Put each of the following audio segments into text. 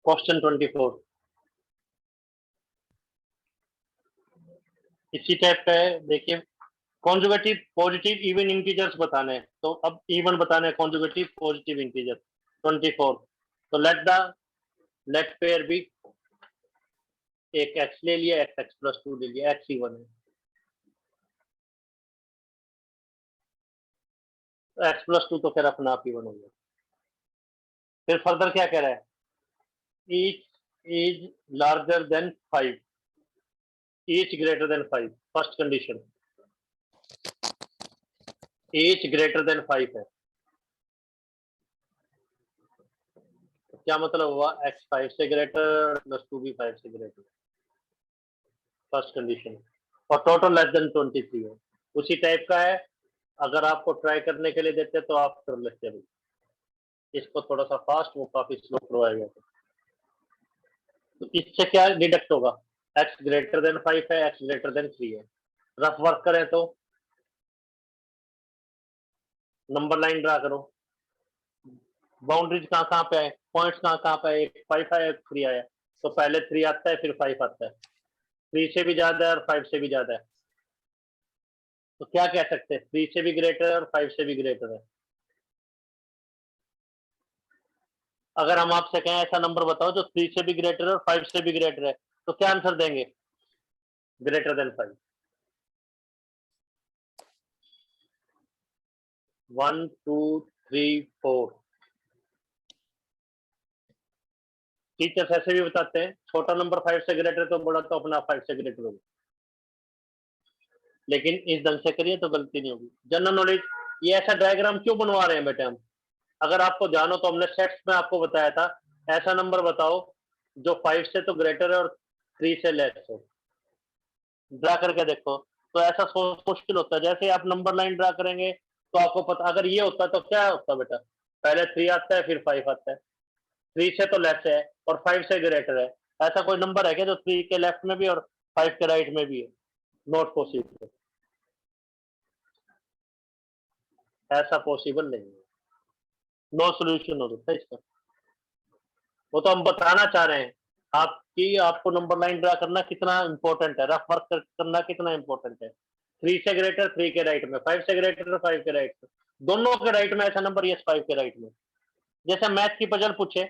Question 24 इसी type का है। देखिए, कॉन्जुगेटिव पॉजिटिव इवन इंटीजर्स बताने हैं, तो अब इवन बताने हैं कॉन्जुगेटिव पॉजिटिव इंटीजर 24। तो लेट पेयर भी एक एक्स ले लिया, एक्स प्लस 2 ले लिया, एक्स इवन है, तो एक्स प्लस 2 तो फिर अपना आप इवन हो गया। फिर फर्दर क्या कह रहा है, each is larger than 5, each greater than 5, first condition each greater than 5 है। तो क्या मतलब हुआ, एक्स 5 से ग्रेटर प्लस 2 भी 5 से ग्रेटर, फर्स्ट कंडीशन। और टोटल लेस देन 23 है, उसी टाइप का है। अगर आपको ट्राई करने के लिए देते तो आप कर लेते हैं, इसको थोड़ा सा फास्ट, वो काफी स्लो करवाया गया। तो इससे क्या डिडक्ट होगा, एक्स ग्रेटर देन 5 है, एक्स ग्रेटर देन 3 है। रफ वर्क करें तो नंबर लाइन ड्रा करो, बाउंड्रीज कहाँ पे है, पॉइंट्स कहाँ पे है, एक 5 है, एक 3 आया, तो पहले 3 आता है, फिर 5 आता है, 3 से भी ज्यादा है और 5 से भी ज्यादा है, तो क्या कह सकते हैं, 3 से भी ग्रेटर है और 5 से भी ग्रेटर है। अगर हम आपसे कहें ऐसा नंबर बताओ जो 3 से भी ग्रेटर है और 5 से भी ग्रेटर है, तो क्या आंसर देंगे, ग्रेटर देन 5। 1 2 3 4 टीचर्स ऐसे भी बताते हैं, छोटा नंबर 5 से ग्रेटर तो बड़ा तो अपना 5 से ग्रेटर होगा, लेकिन इस ढंग से करिए तो गलती नहीं होगी। जनरल नॉलेज, ये ऐसा डायग्राम क्यों बनवा रहे हैं बेटे हम, अगर आपको जानो तो हमने सेट्स में आपको बताया था, ऐसा नंबर बताओ जो 5 से तो ग्रेटर है और 3 से लेस है, ड्रा करके देखो। तो ऐसा सोच मुश्किल होता है, जैसे आप नंबर लाइन ड्रा करेंगे तो आपको पता, अगर ये होता तो क्या होता बेटा, पहले 3 आता है फिर 5 आता है, 3 से तो लेस है और 5 से ग्रेटर है। ऐसा कोई नंबर है क्या जो 3 के लेफ्ट में भी और 5 के राइट में भी है, नॉट पॉसिबल, ऐसा पॉसिबल नहीं है, नो सोल्यूशन हो सकता है इसका। वो तो हम बताना चाह रहे हैं आपकी, आपको नंबर लाइन ड्रा करना कितना इंपॉर्टेंट है, रफ वर्क करना कितना इंपॉर्टेंट है। 3 से ग्रेटर 3 के राइट में, 5 से ग्रेटर 5 के राइट में, दोनों के राइट में ऐसा नंबर, यस 5 के राइट में। जैसे मैथ की पजल पूछे,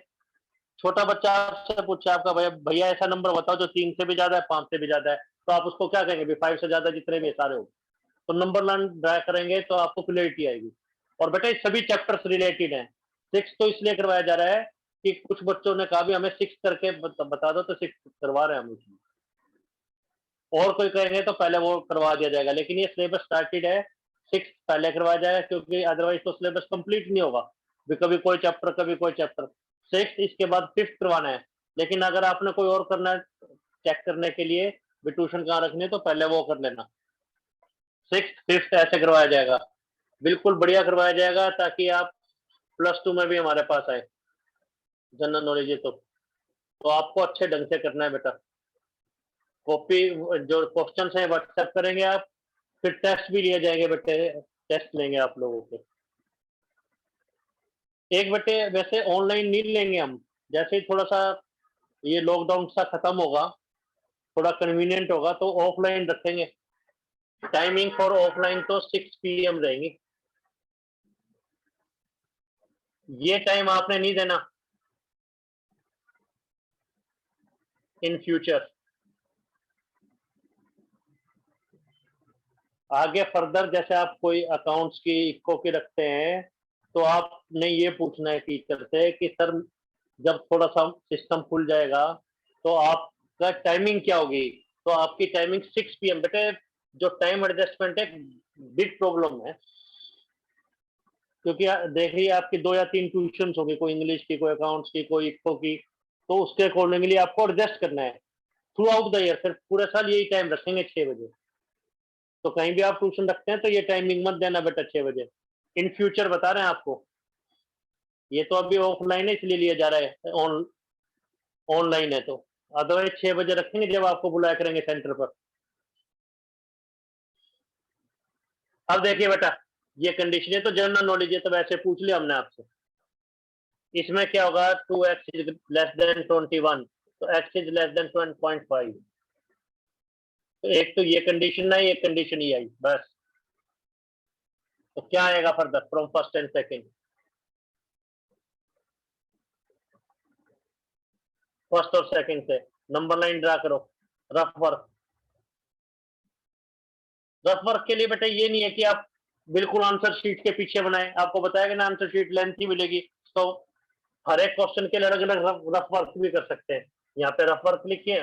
छोटा बच्चा आपसे पूछे आपका भैया भैया ऐसा नंबर बताओ जो 3 से भी ज्यादा है 5 से भी ज्यादा है, तो आप उसको क्या कहेंगे, 5 से ज्यादा जितने भी सारे हो, तो नंबर लाइन ड्रा करेंगे तो आपको क्लियरिटी आएगी। और बेटा सभी चैप्टर्स रिलेटेड हैं, 6 तो इसलिए करवाया जा रहा है कि कुछ बच्चों ने कहा भी हमें 6 करके बता दो, तो 6 करवा रहे हैं हम उसमें, और कोई कहेंगे तो पहले वो करवा दिया जाएगा, लेकिन ये सिलेबस स्टार्टेड है, 6 पहले करवाया जाएगा, क्योंकि अदरवाइज तो सिलेबस कंप्लीट नहीं होगा, कभी कोई चैप्टर कभी कोई चैप्टर, 6 इसके बाद 5th करवाना है। लेकिन अगर आपने कोई और करना है चेक करने के लिए भी ट्यूशन कहाँ रखनी है, तो पहले वो कर लेना, 6th 5th ऐसे करवाया जाएगा, बिल्कुल बढ़िया करवाया जाएगा, ताकि आप +2 में भी हमारे पास आए जनरल नॉलेज है तो आपको अच्छे ढंग से करना है बेटा। कॉपी जो क्वेश्चन है व्हाट्सएप करेंगे आप, फिर टेस्ट भी लिए जाएंगे बेटे, टेस्ट लेंगे आप लोगों के, एक बेटे वैसे ऑनलाइन नहीं लेंगे हम, जैसे ही थोड़ा सा ये लॉकडाउन सा खत्म होगा, थोड़ा कन्वीनियंट होगा तो ऑफलाइन रखेंगे। टाइमिंग फॉर ऑफलाइन तो 6 PM रहेंगी, ये टाइम आपने नहीं देना इन फ्यूचर। आगे फर्दर जैसे आप कोई अकाउंट्स की इको की रखते हैं, तो आपने ये पूछना है टीचर से कि सर जब थोड़ा सा सिस्टम खुल जाएगा तो आपका टाइमिंग क्या होगी, तो आपकी टाइमिंग 6 PM बेटे, जो टाइम एडजस्टमेंट है बिग प्रॉब्लम है, क्योंकि देखिए आपकी 2 या 3 ट्यूशन होगी, कोई इंग्लिश की, कोई अकाउंट्स की, कोई इको की, तो उसके अकॉर्डिंगली आपको एडजस्ट करना है थ्रू आउट द ईयर, फिर पूरे साल यही टाइम रखेंगे 6 बजे, तो कहीं भी आप ट्यूशन रखते हैं तो ये टाइमिंग मत देना बेटा 6 बजे, इन फ्यूचर बता रहे हैं आपको, ये तो अभी ऑफलाइन है इसलिए लिया जा रहा है, ऑनलाइन है तो, अदरवाइज 6 बजे रखेंगे जब आपको बुलाया करेंगे सेंटर पर। अब देखिए बेटा, ये कंडीशन है तो जनरल नॉलेज है, तो वैसे पूछ लिया हमने आपसे। इसमें क्या होगा, 2x इज लेस देन 21, तो x इज लेस देन 1.5। तो एक तो ये कंडीशन आई, एक कंडीशन ये आई, बस। तो क्या आएगा further from first and second? First और सेकंड से नंबर लाइन ड्रा करो। रफ वर्क, रफ वर्क के लिए बेटा ये नहीं है कि आप बिल्कुल आंसर शीट के पीछे बनाए, आपको बताया कि ना आंसर शीट लेंथ ही मिलेगी, तो हर एक क्वेश्चन के लिए अलग अलग रफ वर्क भी कर सकते हैं। यहाँ पे रफ वर्क लिखिए,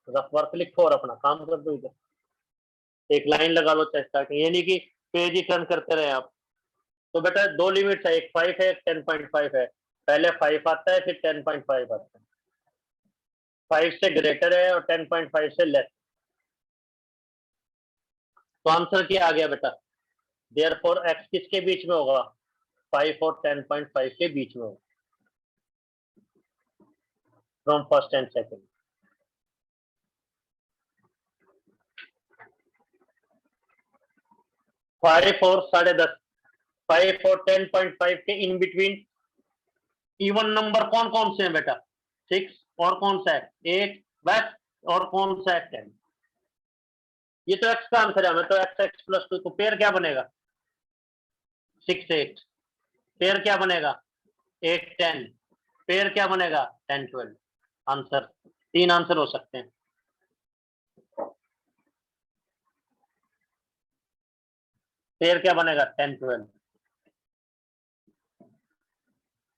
रफ वर्क लिखो और अपना काम कर दो इधर, एक लाइन लगा लो चाहे स्टार्टिंग, ये नहीं कि पेज ही टर्न करते रहे आप। तो बेटा दो लिमिट है, एक 5 है, एक 10.5 है। पहले 5 आता है, फिर 10.5 आता है। 5 से ग्रेटर है और 10.5 से लेस। तो आंसर क्या आ गया बेटा, देयरफॉर एक्स किसके बीच में होगा, 5 और 10.5 के बीच में होगा, फ्रॉम फर्स्ट एंड सेकंड। 5 और 10.5, 5 और 10.5 के इन बिटवीन इवन नंबर कौन कौन से हैं बेटा, 6 और कौन सा है, 8 बस, और कौन सा है 10। ये तो एक्स का आंसर है, हमें तो एक्स एक्स प्लस 2, तो पेयर क्या बनेगा, 6 8। पेयर क्या बनेगा, 8 10। पेयर क्या बनेगा, 10 12। आंसर, 3 आंसर हो सकते हैं। पेयर क्या बनेगा, 10 12।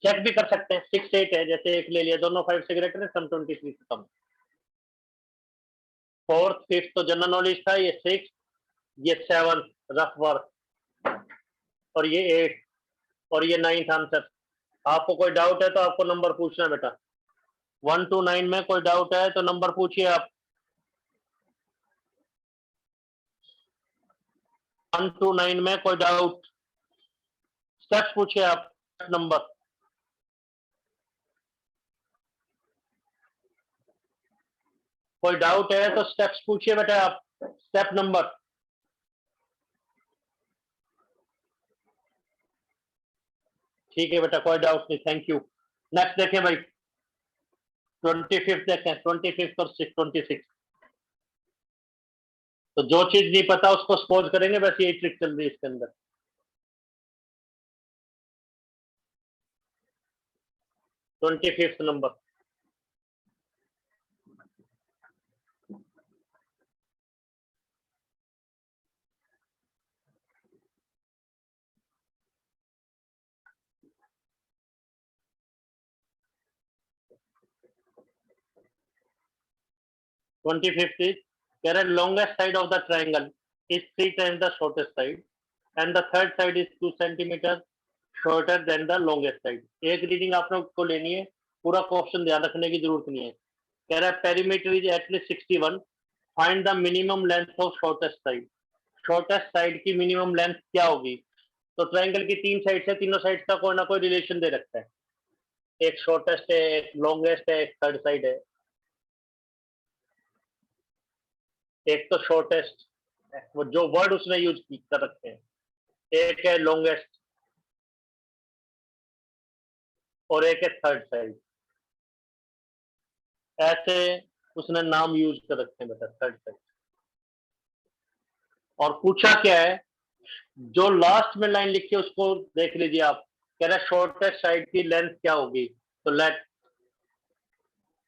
चेक भी कर सकते हैं, 6 8 है, जैसे एक ले लिया, दोनों 5 से ग्रेटर है, सम 23 से कम। फोर्थ फिफ्थ तो जनरल नॉलेज था, ये 6, ये 7 रफ वर्क, और ये 8, और ये 9th आंसर। आपको कोई डाउट है तो आपको नंबर पूछना है बेटा, 1 to 9 में कोई डाउट है तो नंबर पूछिए आप। 1 to 9 में कोई डाउट, स्टेप्स पूछिए आप, नंबर। कोई डाउट है तो स्टेप्स पूछिए बेटा आप, स्टेप नंबर। ठीक है बेटा, कोई डाउट नहीं, थैंक यू। नेक्स्ट देखें भाई, 25th देखें, 25th और 26। तो जो चीज नहीं पता उसको सपोज करेंगे, बस यही ट्रिक चल रही है इसके अंदर। 25th नंबर, 25th is, कह रहे longest side of the triangle is 3 times the shortest side and the third side is 2 centimeter shorter than the longest side। एक रीडिंग आप लोग को लेनी है, पूरा क्वेश्चन ध्यान रखने की जरूरत नहीं है। कह रहा है perimeter is at least 61, find the minimum length of shortest side. Shortest side की मिनिमम लेंथ क्या होगी, तो ट्रायंगल की 3 साइड से, तीनों साइड का कोई ना कोई रिलेशन दे रखता है, एक शॉर्टेस्ट है, एक लॉन्गेस्ट है, एक थर्ड साइड है। एक तो शॉर्टेस्ट, वो जो वर्ड उसने यूज कर रखे हैं, एक है लॉन्गेस्ट और एक है थर्ड साइड, ऐसे उसने नाम यूज कर रखे हैं बेटा, थर्ड साइड। और पूछा क्या है, जो लास्ट में लाइन लिखी है उसको देख लीजिए आप। कह रहा है शॉर्टेस्ट साइड की लेंथ क्या होगी, तो late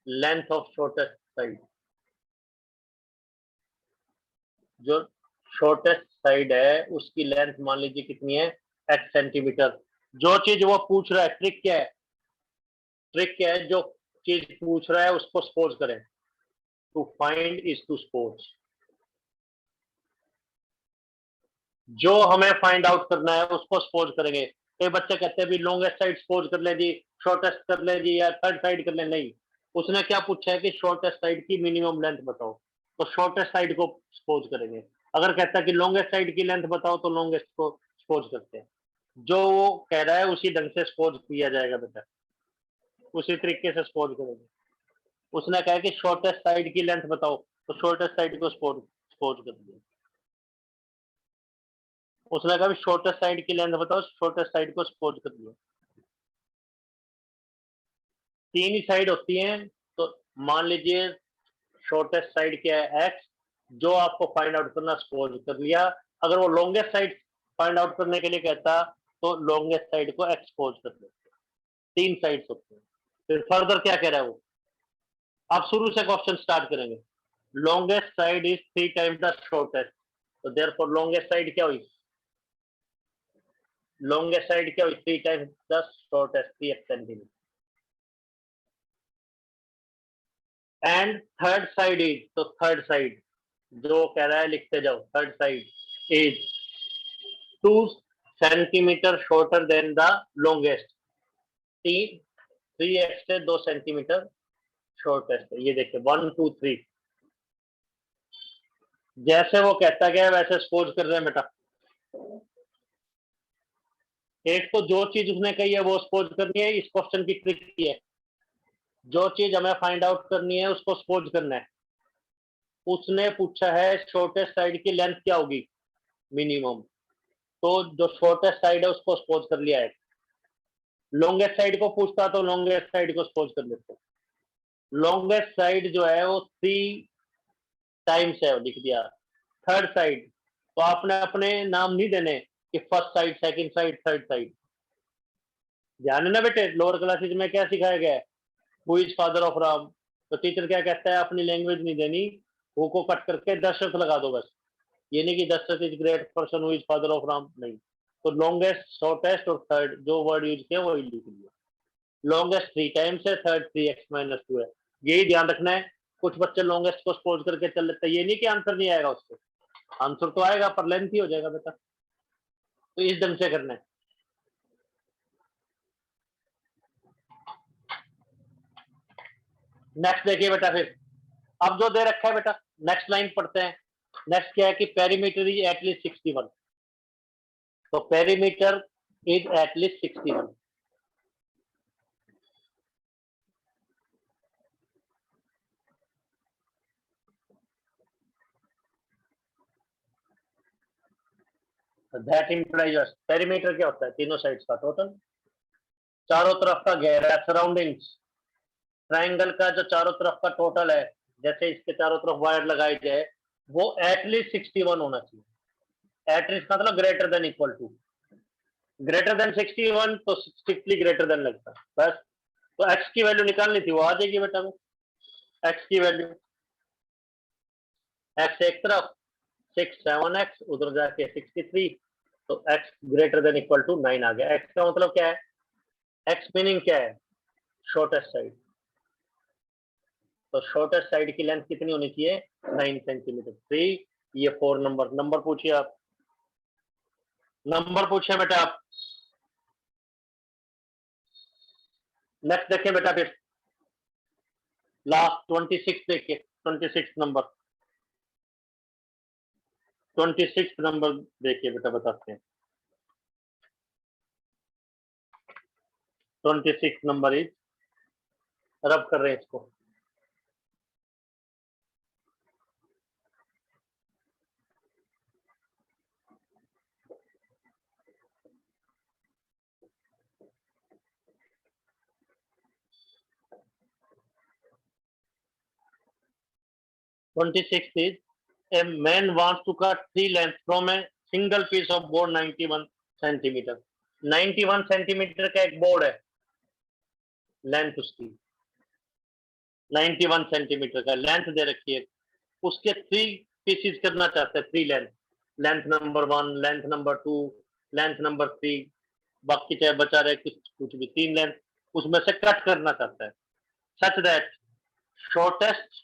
length of shortest side, जो शॉर्टेस्ट साइड है उसकी लेंथ मान लीजिए कितनी है, x सेंटीमीटर। जो चीज वो पूछ रहा है, ट्रिक क्या है, ट्रिक क्या है, जो चीज पूछ रहा है उसको सपोज करें, to find is to suppose. जो हमें फाइंड आउट करना है उसको सपोज करेंगे। कई बच्चे कहते हैं भी लॉन्गेस्ट साइड सपोज कर ले जी, शॉर्टेस्ट कर ले जी, या थर्ड साइड कर ले, नहीं। उसने क्या पूछा है कि शॉर्टेस्ट साइड की मिनिमम लेंथ बताओ, तो शॉर्टेस्ट साइड को सपोज करेंगे। अगर कहता है कि लॉन्गेस्ट साइड की लेंथ बताओ, तो लॉन्गेस्ट को सपोज करते हैं। जो वो कह रहा है उसी ढंग से सपोज किया जाएगा बेटा, उसी तरीके से सपोज करेंगे। उसने कहा कि शॉर्टेस्ट साइड की लेंथ बताओ, तो शॉर्टेस्ट साइड को सपोज कर दिया। उसने कहा शॉर्टेस्ट साइड की लेंथ बताओ, शॉर्टेस्ट साइड को सपोज कर दिया। 3 ही साइड होती हैं, तो मान लीजिए शॉर्टेस्ट साइड क्या है x, जो आपको फाइंड आउट करना सपोज कर लिया। अगर वो लॉन्गेस्ट साइड फाइंड आउट करने के लिए कहता तो लॉन्गेस्ट साइड को एक्सपोज कर देते। 3 साइड्स होते हैं। फिर फर्दर क्या कह रहा है वो, आप शुरू से क्वेश्चन स्टार्ट करेंगे। Longest side is 3 times the shortest, तो देयरफॉर लॉन्गेस्ट साइड क्या हुई, लॉन्गेस्ट साइड क्या हुई, 3 times the shortest 3x centimetre. And third side is, तो थर्ड साइड जो कह रहा है लिखते जाओ, third side is 2 centimetre shorter than the longest, 3x से 2 सेंटीमीटर शॉर्टेस्ट है। ये देखिए 1 2 3, जैसे वो कहता गया वैसे सपोज कर रहे हैं बेटा। एक तो जो चीज उसने कही है वो सपोज करनी है, इस क्वेश्चन की ट्रिक की है, जो चीज हमें फाइंड आउट करनी है उसको सपोज करना है। उसने पूछा है शॉर्टेस्ट साइड की लेंथ क्या होगी मिनिमम, तो जो शॉर्टेस्ट साइड है उसको सपोज कर लिया है। लॉन्गेस्ट साइड को पूछता तो लॉन्गेस्ट साइड को सपोज कर लेते। लॉन्गेस्ट साइड जो है वो 3 टाइम्स है, लिख दिया। थर्ड साइड, तो आपने अपने नाम नहीं देने कि first side, second side, third side. ध्यान है ना बेटे, लोअर क्लासेज में क्या सिखाया गया है, who is father of Ram, तो टीचर क्या कहता है, अपनी लैंग्वेज नहीं देनी, हु को कट करके दशरथ लगा दो बस। ये नहीं कि Dasharath is great person who is father of Ram, नहीं। तो लॉन्गेस्ट, शॉर्टेस्ट और थर्ड जो वर्ड यूज किया वही लिख लिया। लॉन्गेस्ट 3 टाइम्स है, थर्ड 3x-2 है, यही ध्यान रखना है। कुछ बच्चे लॉन्गेस्ट को सपोज करके चल लेते हैं, ये नहीं कि आंसर नहीं आएगा उससे, आंसर तो आएगा पर लेंथ ही हो जाएगा बेटा, तो इस ढंग से करना है। नेक्स्ट देखिए बेटा, फिर अब जो दे रखा है बेटा, नेक्स्ट लाइन पढ़ते हैं। नेक्स्ट क्या है कि पेरीमीटर इज एटलीस्ट 61, तो perimeter is at least 61। That implies, perimeter क्या होता है, तीनों साइड्स का टोटल, चारों तरफ का घेरा, सराउंडिंग्स। ट्राइंगल का जो चारों तरफ का टोटल है, जैसे इसके चारों तरफ वायर लगाई जाए, वो एटलीस्ट 61 होना चाहिए। एटलीस्ट मतलब greater than equal to, greater than 61 तो स्ट्रिक्टली ग्रेटर देन लगता है बस। तो एक्स की वैल्यू निकालनी थी, वो आ जाएगी बेटा। वो एक्स की वैल्यू, एक्स एक तरफ 6 7x, उधर जाके 63, तो x greater than equal to 9 आ गया। x का मतलब क्या है, x मीनिंग क्या है, शॉर्टेस्ट साइड। तो शॉर्टेस्ट साइड की लेंथ कितनी होनी चाहिए, 9 सेंटीमीटर। 3, ये 4 नंबर। नंबर पूछिए आप, नंबर पूछे बेटा आप। नेक्स्ट देखिए बेटा, फिर लास्ट 26 देखिए, 26 नंबर, 26 नंबर देखिए बेटा, बताते हैं। 26 नंबर इज, रब कर रहे हैं इसको। Twenty six is, a man wants to cut 3 lengths from a single piece of board 91 centimetre. 91 centimetre का एक बोर्ड है, लेंथ उसकी 91 सेंटीमीटर का लेंथ दे रखी है, उसके 3 पीसेस करना चाहते हैं, 3 length, length number 1, length number 2, length number 3, बाकी चाहे बचा रहे कुछ भी, 3 लेंथ उसमें से कट करना चाहता है। Such that shortest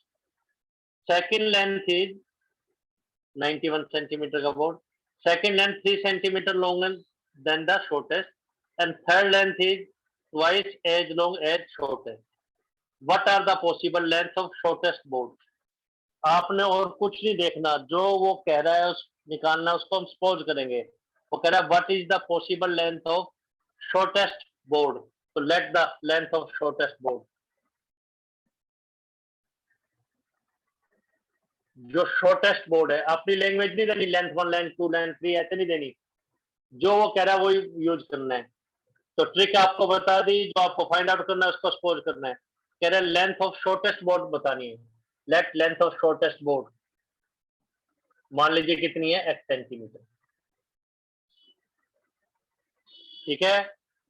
second length is 91 centimetre का board, second length 3 centimeter longer than the shortest, and third length is twice as long as shortest. What are the possible length of shortest board? आपने और कुछ नहीं देखना, जो वो कह रहा है उस निकालना, उसको हम सपोज करेंगे। वो कह रहा है what is the possible length of shortest board, तो let the length of shortest board. जो शॉर्टेस्ट बोर्ड है, अपनी लैंग्वेज नहीं देनी, लेंथ 1 लेंथ 2 लेंथ 3 ऐसे नहीं देनी, जो वो कह रहा है वही यूज करना है। तो ट्रिक आपको बता दी, जो आपको फाइंड आउट करना है उसको सपोज करना है। कह रहा है लेंथ ऑफ शॉर्टेस्ट बोर्ड बतानी है। Late length of shortest board मान लीजिए कितनी है, x सेंटीमीटर, ठीक है।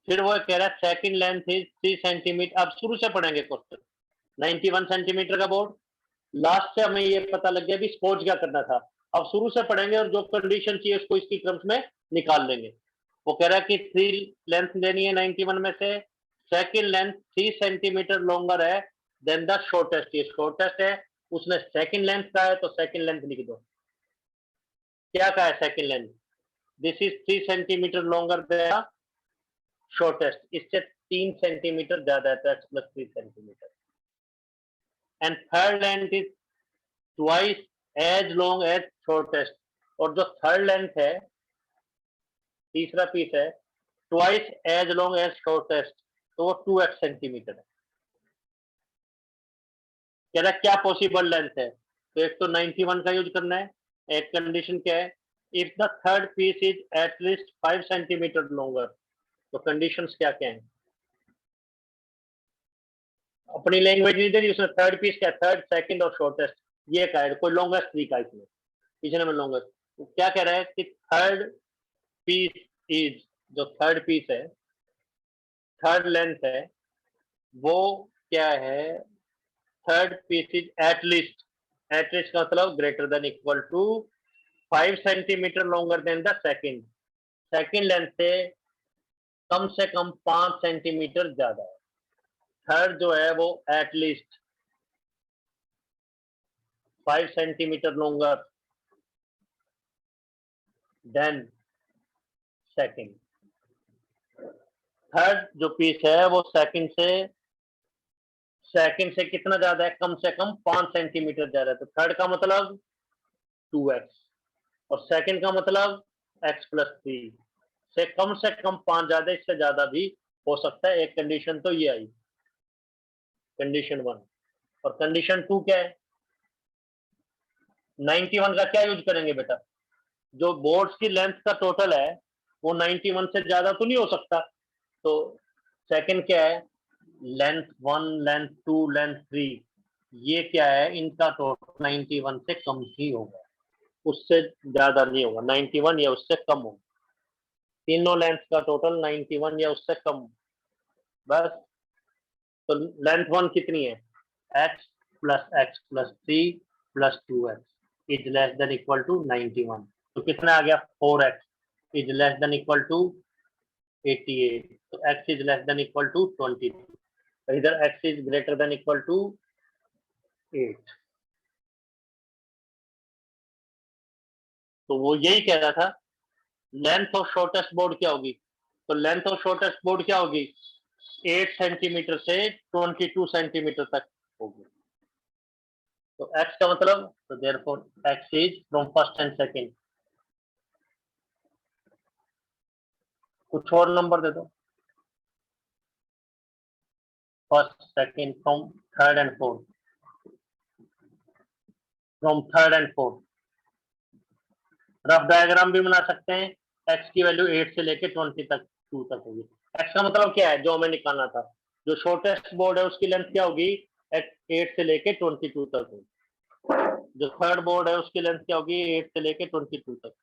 फिर वो कह रहा है सेकंड लेंथ इज 3 सेंटीमीटर। अब शुरू से पढ़ेंगे क्वेश्चन। 91 सेंटीमीटर का बोर्ड, लास्ट से हमें ये पता लग गया भी स्पोर्ट्स क्या करना था। अब शुरू से पढ़ेंगे और जो कंडीशन चाहिए उसको इसकी टर्म्स में निकाल लेंगे। वो कह रहा है कि 3 लेंथ लेनी है 91 में से, सेकंड लेंथ 3 सेंटीमीटर लॉन्गर है देन द शॉर्टेस्ट। ये शॉर्टेस्ट है, उसने सेकंड लेंथ का है तो सेकंड लेंथ लिख दो। क्या का है second length, this is 3 centimetre longer than shortest, इससे 3 सेंटीमीटर ज्यादा है तो x plus 3 centimetre. And third length is twice as long as shortest, और जो थर्ड लेंथ है, तीसरा पीस है, twice as long as shortest, तो वो 2x सेंटीमीटर है। कह रहा क्या पॉसिबल लेंथ है, तो एक तो 91 का यूज करना है। एक कंडीशन क्या है, if the third piece is at least 5 centimetre longer, तो कंडीशंस क्या क्या है। अपनी लैंग्वेज नहीं दे रही उसने, थर्ड पीस क्या, थर्ड सेकंड और शॉर्टेस्ट, ये का है कोई लॉन्गेस्ट तरीका इसमें, इसने में लॉन्गेस्ट। तो क्या कह रहा है कि थर्ड पीस इज, जो थर्ड पीस है, थर्ड लेंथ है, वो क्या है, third piece is at least, at least का मतलब greater than equal to 5 centimetre longer than the second, second length से कम 5 सेंटीमीटर ज्यादा है। थर्ड जो है वो at least 5 centimetre longer then second. Third जो पीस है वो सेकंड से कितना ज्यादा है, कम से कम 5 सेंटीमीटर ज्यादा है। तो थर्ड का मतलब 2x और सेकंड का मतलब x प्लस 3 से कम 5 ज्यादा, इससे ज्यादा भी हो सकता है। एक कंडीशन तो ये आई, कंडीशन 1। और कंडीशन 2 क्या है, 91 का क्या यूज करेंगे बेटा, जो बोर्ड्स की लेंथ का टोटल है वो 91 से ज्यादा तो नहीं हो सकता। तो सेकंड क्या है, लेंथ 1, लेंथ 2, लेंथ 3, ये क्या है, इनका टोटल 91 से कम ही होगा, उससे ज्यादा नहीं होगा। 91 या उससे कम होगा, तीनों लेंथ का टोटल 91 या उससे कम बस। तो लेंथ 1 कितनी है, x plus 3 plus 2x is less than equal to 91। तो कितना आ गया, 4x is less than equal to 88। तो x is less than equal to 22, तो इधर x is greater than equal to 8। तो वो यही कह रहा था लेंथ ऑफ शॉर्टेस्ट बोर्ड क्या होगी, तो लेंथ ऑफ शॉर्टेस्ट बोर्ड क्या होगी, 8 सेंटीमीटर से 22 सेंटीमीटर तक होगी। तो x का मतलब, तो therefore x is from first and second. कुछ और नंबर दे दो, first second, from third and fourth, from third and fourth. Rough diagram भी बना सकते हैं, x की वैल्यू 8 से लेके 20 तक 2 तक होगी। x का मतलब क्या है, जो हमें निकालना था, जो शॉर्टेस्ट बोर्ड है उसकी लेंथ क्या होगी, 8 से लेके 22 तक होगी। जो थर्ड बोर्ड है उसकी लेंथ क्या होगी, 8 से लेके 22 तक।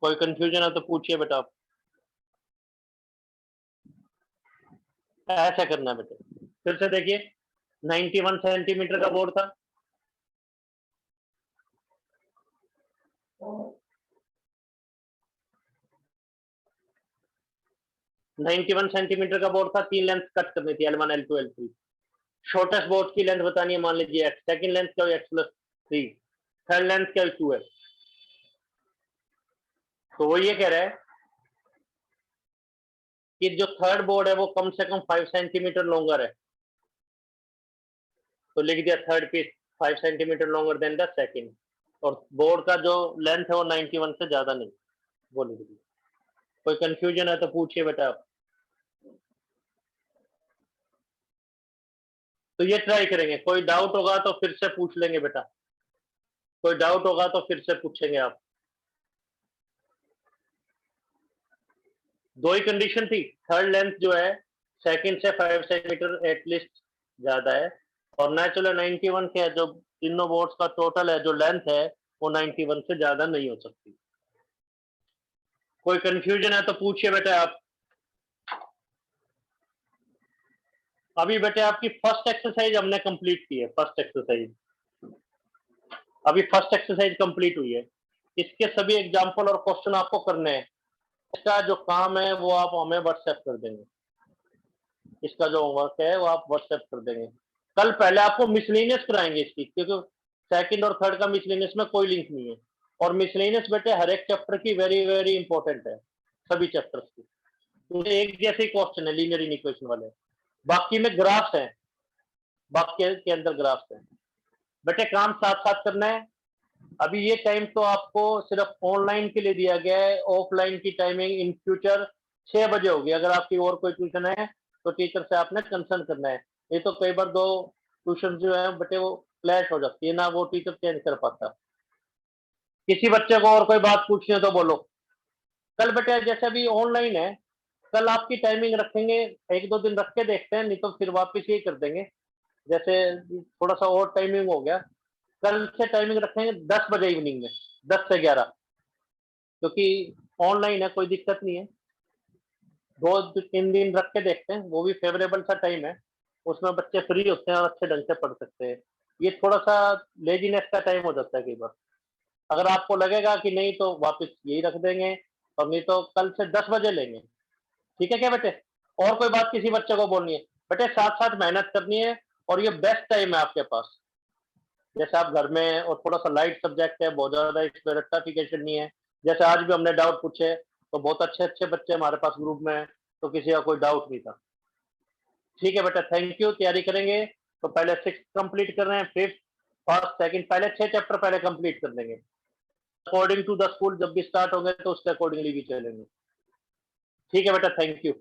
कोई कंफ्यूजन है तो पूछिए बेटा आप। ऐसा करना बेटा, फिर से देखिए, 91 सेंटीमीटर का बोर्ड था, नाइन्टी 91 सेंटीमीटर का बोर्ड था, 3 लेंथ कट करनी थी, L1 L2 L3। Shortest board की लेंथ बतानी है, मान लीजिए x, सेकंड लेंथ क्या हुई x प्लस 3, थर्ड लेंथ क्या हुई 2 है। तो वो ये कह रहा है कि जो थर्ड बोर्ड है वो कम से कम 5 सेंटीमीटर लॉन्गर है, तो लिख दिया third piece 5 centimetre longer than the second, और बोर्ड का जो लेंथ है वो 91 से ज्यादा नहीं, वो लिख दिया। कोई कंफ्यूजन है तो पूछिए बेटा आप। तो ये ट्राई करेंगे, कोई डाउट होगा तो फिर से पूछ लेंगे बेटा, कोई डाउट होगा तो फिर से पूछेंगे आप। दो ही कंडीशन थी, थर्ड लेंथ जो है सेकंड से 5 सेंटीमीटर एटलीस्ट ज्यादा है, और नेचुरल 91 के जो तीनों बोर्ड्स का टोटल है जो लेंथ है वो 91 से ज्यादा नहीं हो सकती। कोई कंफ्यूजन है तो पूछिए बेटे आप। अभी बेटे आपकी फर्स्ट एक्सरसाइज हमने कंप्लीट की है, फर्स्ट एक्सरसाइज अभी फर्स्ट एक्सरसाइज कंप्लीट हुई है। इसके सभी एग्जांपल और क्वेश्चन आपको करने हैं। इसका जो काम है वो आप हमें व्हाट्सएप कर देंगे, इसका जो होमवर्क है वो आप व्हाट्सएप कर देंगे। कल पहले आपको मिसलेनियस कराएंगे इसकी, क्योंकि सेकंड और थर्ड का मिसलेनियस में कोई लिंक नहीं है, और मिसलेनियस बेटे हर एक चैप्टर की वेरी वेरी इंपॉर्टेंट है, सभी चैप्टर्स की। तो एक जैसे ही क्वेश्चन है लीनियर इक्वेशन वाले, बाकी में ग्राफ्स हैं, बाकी के अंदर ग्राफ्स हैं। बेटे काम साथ साथ करना है। अभी ये टाइम तो आपको सिर्फ ऑनलाइन के लिए दिया गया है, ऑफलाइन की टाइमिंग इन फ्यूचर 6 बजे होगी। अगर आपकी और कोई ट्यूशन है तो टीचर से आपने कंसर्न करना है। ये तो कई बार दो ट्यूशन जो है बेटे वो क्लैश हो जाती है ना, वो टीचर चेंज कर पाता। किसी बच्चे को और कोई बात पूछनी है तो बोलो। कल बेटे जैसे अभी ऑनलाइन है, कल आपकी टाइमिंग रखेंगे, एक दो दिन रख के देखते हैं, नहीं तो फिर वापस यही कर देंगे। जैसे थोड़ा सा और टाइमिंग हो गया, कल से टाइमिंग रखेंगे 10 बजे इवनिंग में, 10 से 11, क्योंकि ऑनलाइन है, कोई दिक्कत नहीं है। 2-3 दिन रख के देखते हैं, वो भी फेवरेबल सा टाइम है, उसमें बच्चे फ्री होते हैं और अच्छे ढंग से पढ़ सकते हैं। ये थोड़ा सा लेजीनेस का टाइम हो जाता है कई बार। अगर आपको लगेगा कि नहीं तो वापस यही रख देंगे, और नहीं तो कल से 10 बजे लेंगे। ठीक है क्या बेटे? और कोई बात किसी बच्चे को बोलनी है? बेटे साथ साथ मेहनत करनी है, और ये बेस्ट टाइम है आपके पास। जैसे आप घर में, और थोड़ा सा लाइट सब्जेक्ट है, बहुत ज्यादा इसमें रट्टाफिकेशन नहीं है। जैसे आज भी हमने डाउट पूछे तो बहुत अच्छे अच्छे बच्चे हमारे पास ग्रुप में हैं, तो किसी का कोई डाउट नहीं था। ठीक है बेटा, थैंक यू। तैयारी करेंगे तो पहले 6 कंप्लीट कर रहे हैं, फिफ्थ फर्स्ट सेकंड पहले 6 चैप्टर पहले कंप्लीट कर लेंगे। अकॉर्डिंग टू द स्कूल जब भी स्टार्ट होंगे तो उसके अकॉर्डिंगली भी चलेंगे। ठीक है बेटा, थैंक यू।